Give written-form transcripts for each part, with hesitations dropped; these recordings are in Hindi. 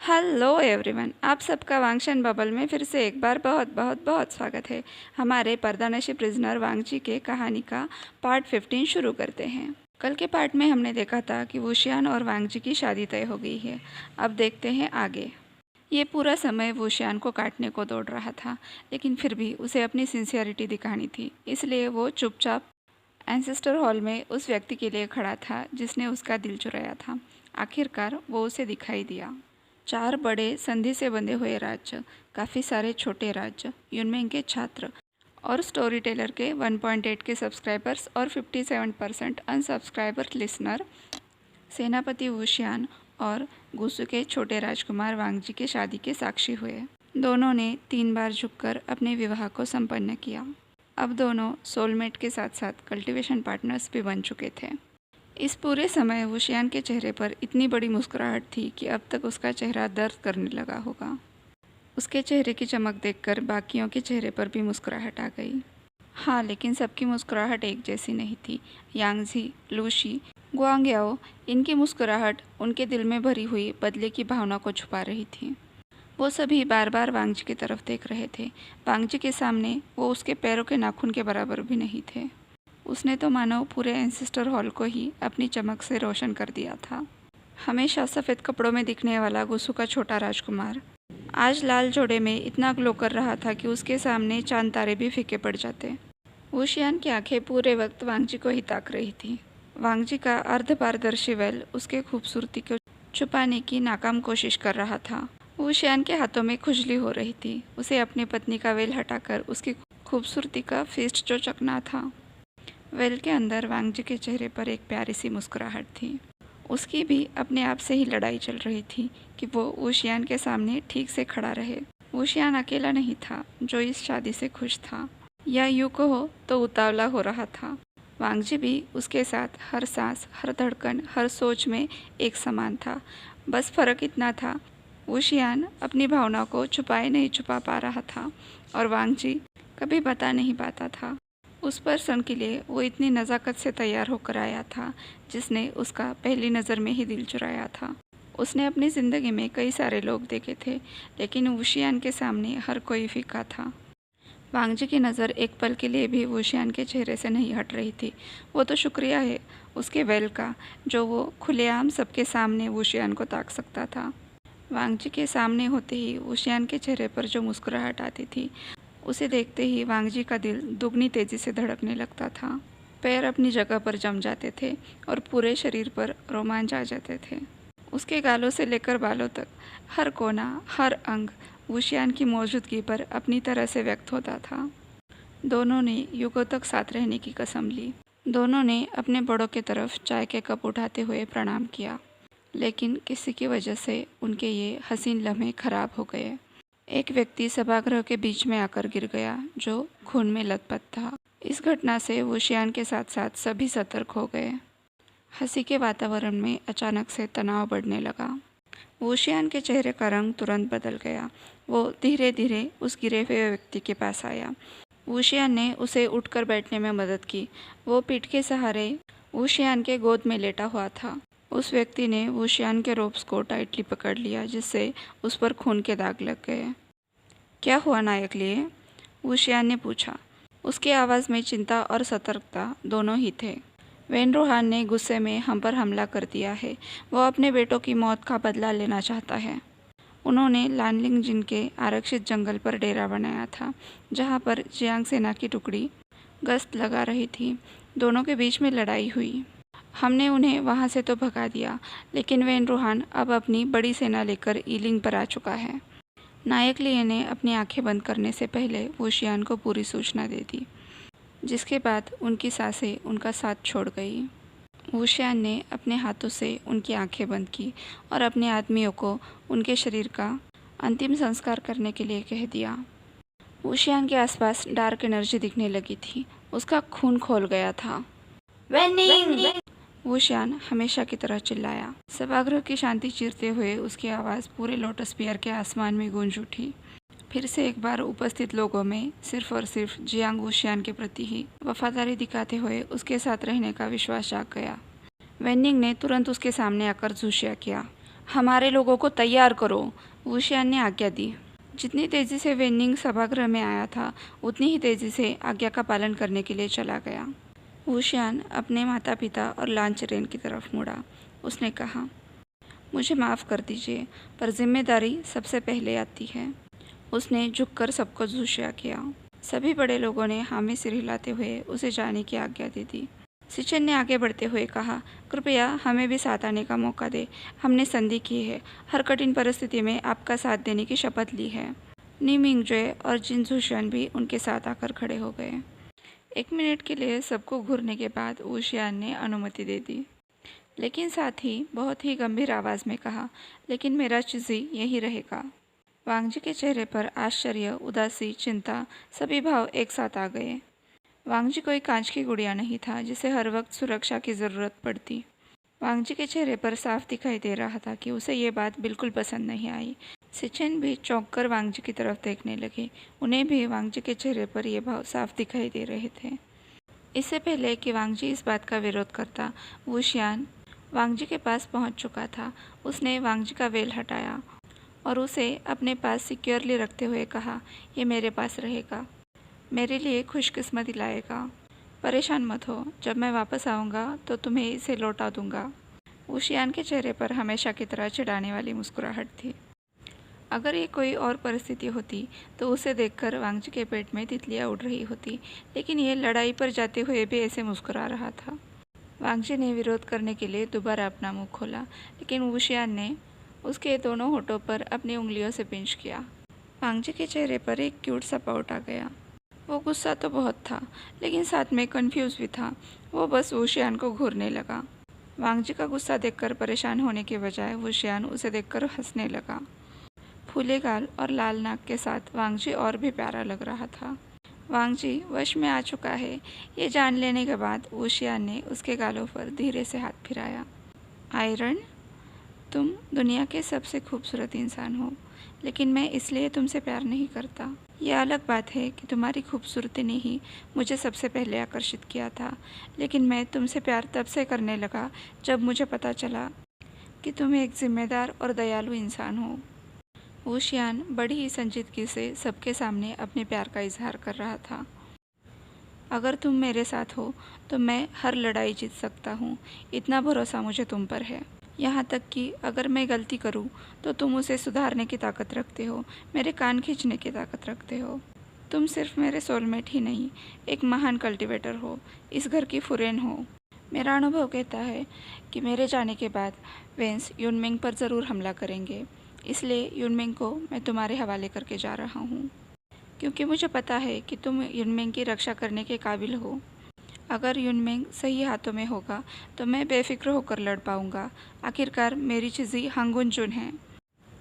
हेलो एवरीवन, आप सबका वांगशन बबल में फिर से एक बार बहुत बहुत बहुत स्वागत है। हमारे पर्दानशी प्रिजनर वांगची के कहानी का पार्ट 15 शुरू करते हैं। कल के पार्ट में हमने देखा था कि वुशियान और वांगची की शादी तय हो गई है। अब देखते हैं आगे। ये पूरा समय वुशियान को काटने को दौड़ रहा था, लेकिन फिर भी उसे अपनी सिंसियरिटी दिखानी थी, इसलिए वो चुपचाप एंसेस्टर हॉल में उस व्यक्ति के लिए खड़ा था जिसने उसका दिल चुराया था। आखिरकार वो उसे दिखाई दिया। 4 बड़े संधि से बंधे हुए राज्य, काफ़ी सारे छोटे राज्य, यूनमेंग के छात्र और स्टोरी टेलर के 1.8 के सब्सक्राइबर्स और 57% अनसब्सक्राइबर लिसनर, सेनापति वुशियान और गुसु के छोटे राजकुमार वांगजी के शादी के साक्षी हुए। दोनों ने 3 बार झुककर अपने विवाह को संपन्न किया। अब दोनों सोलमेट के साथ साथ कल्टीवेशन पार्टनर्स भी बन चुके थे। इस पूरे समय वुशियान के चेहरे पर इतनी बड़ी मुस्कुराहट थी कि अब तक उसका चेहरा दर्द करने लगा होगा। उसके चेहरे की चमक देखकर बाकियों के चेहरे पर भी मुस्कुराहट आ गई। हाँ, लेकिन सबकी मुस्कुराहट एक जैसी नहीं थी। यांगजी, लूशी, गुआंग्याओ, इनकी मुस्कुराहट उनके दिल में भरी हुई बदले की भावना को छुपा रही थी। वो सभी बार बार वांगजी की तरफ देख रहे थे। वांगजी के सामने वो उसके पैरों के नाखून के बराबर भी नहीं थे। उसने तो मानो पूरे एंसेस्टर हॉल को ही अपनी चमक से रोशन कर दिया था। हमेशा सफ़ेद कपड़ों में दिखने वाला गुसु का छोटा राजकुमार आज लाल जोड़े में इतना ग्लो कर रहा था कि उसके सामने चांद तारे भी फीके पड़ जाते। वुशियान की आंखें पूरे वक्त वांगजी को ही ताक रही थी। वांगजी का अर्धपारदर्शी वेल उसके खूबसूरती को छुपाने की नाकाम कोशिश कर रहा था। वुशियान के हाथों में खुजली हो रही थी। उसे अपनी पत्नी का वेल हटाकर उसकी खूबसूरती का फेस्ट जो चकना था। वेल के अंदर वांगजी के चेहरे पर एक प्यारी सी मुस्कुराहट थी। उसकी भी अपने आप से ही लड़ाई चल रही थी कि वो वुशियान के सामने ठीक से खड़ा रहे। वुशियान अकेला नहीं था जो इस शादी से खुश था, या यूँ कहो तो उतावला हो रहा था। वांगजी भी उसके साथ हर सांस, हर धड़कन, हर सोच में एक समान था। बस फ़र्क इतना था, वुशियान अपनी भावना को छुपाए नहीं छुपा पा रहा था और वांगजी कभी बता नहीं पाता था। उस पर्सन के लिए वो इतनी नज़ाकत से तैयार होकर आया था जिसने उसका पहली नज़र में ही दिल चुराया था। उसने अपनी ज़िंदगी में कई सारे लोग देखे थे, लेकिन वुशियान के सामने हर कोई फीका था। वांगजी की नज़र एक पल के लिए भी वुशियान के चेहरे से नहीं हट रही थी। वो तो शुक्रिया है उसके वेल का, जो वो खुलेआम सबके सामने वुशियान को ताक सकता था। वांगजी के सामने होते ही वुशियान के चेहरे पर जो मुस्कुराहट आती थी, उसे देखते ही वांगजी का दिल दुगनी तेज़ी से धड़कने लगता था। पैर अपनी जगह पर जम जाते थे और पूरे शरीर पर रोमांच आ जाते थे। उसके गालों से लेकर बालों तक हर कोना, हर अंग वुशियान की मौजूदगी पर अपनी तरह से व्यक्त होता था। दोनों ने युगों तक साथ रहने की कसम ली। दोनों ने अपने बड़ों की तरफ चाय के कप उठाते हुए प्रणाम किया, लेकिन किसी की वजह से उनके ये हसीन लम्हे खराब हो गए। एक व्यक्ति सभागृह के बीच में आकर गिर गया जो खून में लथपथ था। इस घटना से वुशियान के साथ साथ सभी सतर्क हो गए। हंसी के वातावरण में अचानक से तनाव बढ़ने लगा। वुशियान के चेहरे का रंग तुरंत बदल गया। वो धीरे धीरे उस गिरे हुए व्यक्ति के पास आया। वुशियान ने उसे उठकर बैठने में मदद की। वो पीठ के सहारे वुशियान के गोद में लेटा हुआ था। उस व्यक्ति ने वुशियान के रोब्स को टाइटली पकड़ लिया, जिससे उस पर खून के दाग लग गए। क्या हुआ नायक लिए? वुशियान ने पूछा। उसकी आवाज़ में चिंता और सतर्कता दोनों ही थे। वेन रोहान ने गुस्से में हम पर हमला कर दिया है। वो अपने बेटों की मौत का बदला लेना चाहता है। उन्होंने लानलिंग जिन के आरक्षित जंगल पर डेरा बनाया था, जहाँ पर जियांग सेना की टुकड़ी गश्त लगा रही थी। दोनों के बीच में लड़ाई हुई। हमने उन्हें वहाँ से तो भगा दिया, लेकिन वेन रोहान अब अपनी बड़ी सेना लेकर ईलिंग पर आ चुका है। नायक लिए ने अपनी आंखें बंद करने से पहले वुशियान को पूरी सूचना दे दी, जिसके बाद उनकी सांसें उनका साथ छोड़ गई। वुशियान ने अपने हाथों से उनकी आंखें बंद की और अपने आदमियों को उनके शरीर का अंतिम संस्कार करने के लिए कह दिया। वुशियान के आसपास डार्क एनर्जी दिखने लगी थी। उसका खून खोल गया था। वुशियान हमेशा की तरह चिल्लाया। सभागृह की शांति चीरते हुए उसकी आवाज़ पूरे लोटस पियर के आसमान में गूंज उठी। फिर से एक बार उपस्थित लोगों में सिर्फ और सिर्फ जियांग वुशियान के प्रति ही वफादारी दिखाते हुए उसके साथ रहने का विश्वास जाग गया। वेनिंग ने तुरंत उसके सामने आकर झुशिया किया। हमारे लोगों को तैयार करो, वुशियान ने आज्ञा दी। जितनी तेज़ी से वे निंग सभागृह में आया था, उतनी ही तेज़ी से आज्ञा का पालन करने के लिए चला गया। वुशियान अपने माता पिता और लान चरेन की तरफ मुड़ा। उसने कहा, मुझे माफ़ कर दीजिए, पर जिम्मेदारी सबसे पहले आती है। उसने झुककर सबको जुशिया किया। सभी बड़े लोगों ने हामी सिर हिलाते हुए उसे जाने की आज्ञा दे दी। सिचेन ने आगे बढ़ते हुए कहा, कृपया हमें भी साथ आने का मौका दे। हमने संधि की है, हर कठिन परिस्थिति में आपका साथ देने की शपथ ली है। नी मिंगजॉय और जिन जुशियान भी उनके साथ आकर खड़े हो गए। 1 मिनट के लिए सबको घूरने के बाद वुशियान ने अनुमति दे दी, लेकिन साथ ही बहुत ही गंभीर आवाज़ में कहा, लेकिन मेरा चिज़ी यही रहेगा। वांगजी के चेहरे पर आश्चर्य, उदासी, चिंता, सभी भाव एक साथ आ गए। वांगजी कोई कांच की गुड़िया नहीं था जिसे हर वक्त सुरक्षा की ज़रूरत पड़ती। वांगजी के चेहरे पर साफ दिखाई दे रहा था कि उसे ये बात बिल्कुल पसंद नहीं आई। सिचेन भी चौंक कर वांगजी की तरफ देखने लगे। उन्हें भी वांगजी के चेहरे पर यह भाव साफ दिखाई दे रहे थे। इससे पहले कि वांगजी इस बात का विरोध करता, वुशियान वांगजी के पास पहुंच चुका था। उसने वांगजी का वेल हटाया और उसे अपने पास सिक्योरली रखते हुए कहा, यह मेरे पास रहेगा, मेरे लिए खुशकिस्मती लाएगा। परेशान मत हो, जब मैं वापस आऊँगा तो तुम्हें इसे लौटा दूँगा। वुशियान के चेहरे पर हमेशा की तरह चिढ़ाने वाली मुस्कुराहट थी। अगर ये कोई और परिस्थिति होती तो उसे देखकर वांगजी के पेट में तितलियाँ उड़ रही होती, लेकिन ये लड़ाई पर जाते हुए भी ऐसे मुस्कुरा रहा था। वांगजी ने विरोध करने के लिए दोबारा अपना मुँह खोला, लेकिन वुशियान ने उसके दोनों होठों पर अपनी उंगलियों से पिंच किया। वांगजी के चेहरे पर एक क्यूट सा पाउट आ गया। वो गुस्सा तो बहुत था, लेकिन साथ में कंफ्यूज भी था। वो बस वुशियान को घूरने लगा। वांगजी का गुस्सा देखकर परेशान होने के बजाय वुशियान उसे देखकर हंसने लगा। फूले गाल और लाल नाक के साथ वांगजी और भी प्यारा लग रहा था। वांगजी वश में आ चुका है, ये जान लेने के बाद वुशियान ने उसके गालों पर धीरे से हाथ फिराया। आयरन, तुम दुनिया के सबसे खूबसूरत इंसान हो, लेकिन मैं इसलिए तुमसे प्यार नहीं करता। यह अलग बात है कि तुम्हारी खूबसूरती ने ही मुझे सबसे पहले आकर्षित किया था, लेकिन मैं तुमसे प्यार तब से करने लगा जब मुझे पता चला कि तुम एक जिम्मेदार और दयालु इंसान हो। वुशियान बड़ी ही संजीदगी से सबके सामने अपने प्यार का इजहार कर रहा था। अगर तुम मेरे साथ हो तो मैं हर लड़ाई जीत सकता हूँ, इतना भरोसा मुझे तुम पर है। यहाँ तक कि अगर मैं गलती करूँ तो तुम उसे सुधारने की ताकत रखते हो, मेरे कान खींचने की ताकत रखते हो। तुम सिर्फ मेरे सोलमेट ही नहीं, एक महान कल्टीवेटर हो, इस घर की फुरेन हो। मेरा अनुभव कहता है कि मेरे जाने के बाद वेंस युनमिंग पर ज़रूर हमला करेंगे, इसलिए युनमिंग को मैं तुम्हारे हवाले करके जा रहा हूँ, क्योंकि मुझे पता है कि तुम युनमिंग की रक्षा करने के काबिल हो। अगर युनमिंग सही हाथों में होगा तो मैं बेफिक्र होकर लड़ पाऊँगा। आखिरकार मेरी चीज़ी हांगुन जुन है।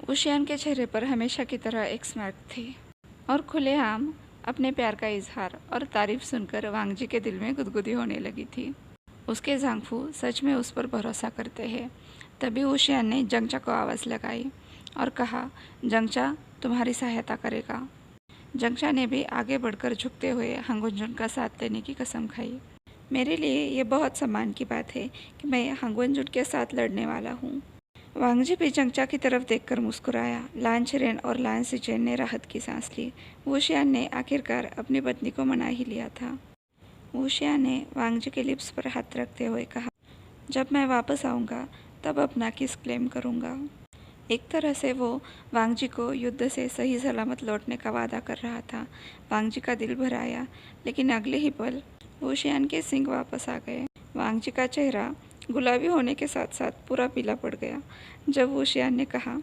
वुशियान के चेहरे पर हमेशा की तरह एक स्मार्ट थी और खुलेआम अपने प्यार का इजहार और तारीफ सुनकर वांगजी के दिल में गुदगुदी होने लगी थी। उसके झांगफू सच में उस पर भरोसा करते हैं। तभी वुशियान ने जंगचा को आवाज़ लगाई और कहा, जंगचा तुम्हारी सहायता करेगा। जंगचा ने भी आगे बढ़कर झुकते हुए हांगुनजुन का साथ लेने की कसम खाई। मेरे लिए ये बहुत सम्मान की बात है कि मैं हांगुनजुन के साथ लड़ने वाला हूँ। वांगजी भी जंगचा की तरफ देखकर मुस्कुराया। लान चरेन और लान सिचेन ने राहत की सांस ली। वुशियान ने आखिरकार अपनी पत्नी को मना ही लिया था। वुशियान ने वांगजी के लिप्स पर हाथ रखते हुए कहा, जब मैं वापस आऊँगा तब अपना किस क्लेम करूँगा। एक तरह से वो वांगजी को युद्ध से सही सलामत लौटने का वादा कर रहा था। वांगजी का दिल भर आया, लेकिन अगले ही पल वुशियान के सींग वापस आ गए। वांगजी का चेहरा गुलाबी होने के साथ साथ पूरा पीला पड़ गया जब वुशियान ने कहा,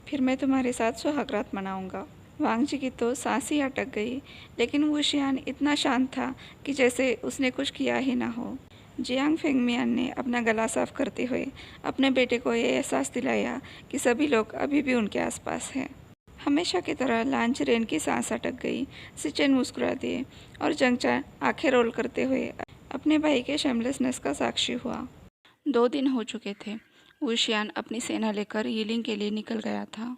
फिर मैं तुम्हारे साथ सुहागरात मनाऊंगा। वांगजी की तो सांस ही अटक गई, लेकिन वुशियान इतना शांत था कि जैसे उसने कुछ किया ही ना हो। जियांग फेंगमियान ने अपना गला साफ करते हुए अपने बेटे को ये एहसास दिलाया कि सभी लोग अभी भी उनके आसपास हैं। हमेशा की तरह लान चरेन की सांस अटक गई। सिचेन मुस्कुरा दिए और जंगचा आंखें रोल करते हुए अपने भाई के शेमलेसनेस का साक्षी हुआ। 2 दिन हो चुके थे। वुशियान अपनी सेना लेकर यिलिंग के लिए निकल गया था।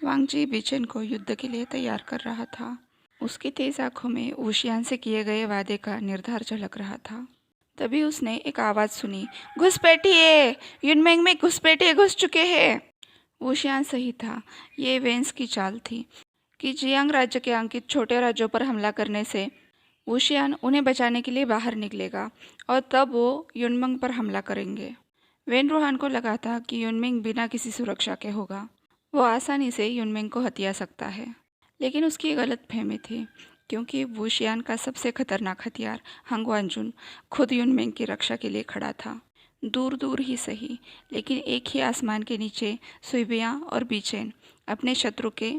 वांगजी बिचेन को युद्ध के लिए तैयार कर रहा था। उसकी तेज आंखों में वुशियान से किए गए वादे का निर्धार झलक रहा था। तभी उसने एक आवाज़ सुनी, घुसपैठिए, युनमेंग में घुसपैठिए घुस चुके हैं। वुशियान सही था। ये वेन्स की चाल थी कि जियांग राज्य के अंकित छोटे राज्यों पर हमला करने से वुशियान उन्हें बचाने के लिए बाहर निकलेगा और तब वो युनमिंग पर हमला करेंगे। वेन रूहान को लगा था कि युनमिंग बिना किसी सुरक्षा के होगा, वो आसानी से युनमिंग को हथिया सकता है। लेकिन उसकी गलतफहमी थी, क्योंकि वुशियान का सबसे खतरनाक हथियार हंगवानजुन खुद युनमिंग की रक्षा के लिए खड़ा था। दूर दूर ही सही, लेकिन एक ही आसमान के नीचे सुइबियाँ और बीचेन अपने शत्रु के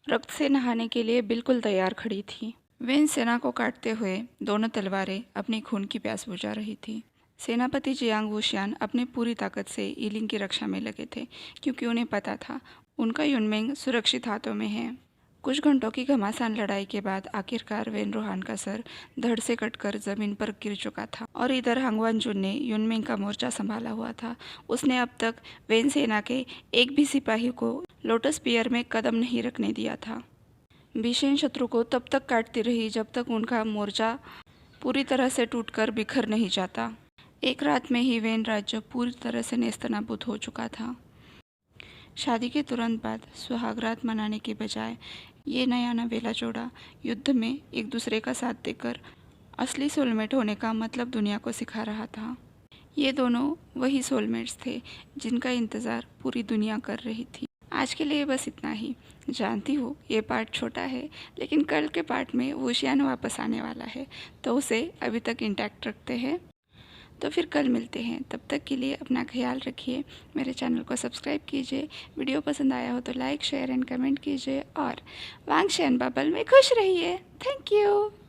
रक्त से नहाने के लिए बिल्कुल तैयार खड़ी थी। वेन सेना को काटते हुए दोनों तलवारें अपनी खून की प्यास बुझा रही थी। सेनापति जियांग वुशियान अपनी पूरी ताकत से यीलिंग की रक्षा में लगे थे, क्योंकि उन्हें पता था उनका युनमिंग सुरक्षित हाथों में है। कुछ घंटों की घमासान लड़ाई के बाद आखिरकार वेन रूहान का सर धड़ से कटकर जमीन पर गिर चुका था और इधर हंगवानजुन ने युनमिंग का मोर्चा संभाला हुआ था। उसने अब तक वेन सेना के एक भी सिपाही को लोटस पियर में कदम नहीं रखने दिया था। भीषण शत्रु को तब तक काटती रही जब तक उनका मोर्चा पूरी तरह से टूटकर बिखर नहीं जाता। एक रात में ही वेन राज्य पूरी तरह से नेस्तनाबूद हो चुका था। शादी के तुरंत बाद सुहागरात मनाने के बजाय ये नया नवेला जोड़ा युद्ध में एक दूसरे का साथ देकर असली सोलमेट होने का मतलब दुनिया को सिखा रहा था। ये दोनों वही सोलमेट्स थे जिनका इंतज़ार पूरी दुनिया कर रही थी। आज के लिए बस इतना ही। जानती हूँ ये पार्ट छोटा है, लेकिन कल के पार्ट में वुशियान वापस आने वाला है, तो उसे अभी तक इंटैक्ट रखते हैं। तो फिर कल मिलते हैं। तब तक के लिए अपना ख्याल रखिए। मेरे चैनल को सब्सक्राइब कीजिए। वीडियो पसंद आया हो तो लाइक, शेयर एंड कमेंट कीजिए और वांगशन बबल में खुश रहिए। Thank you.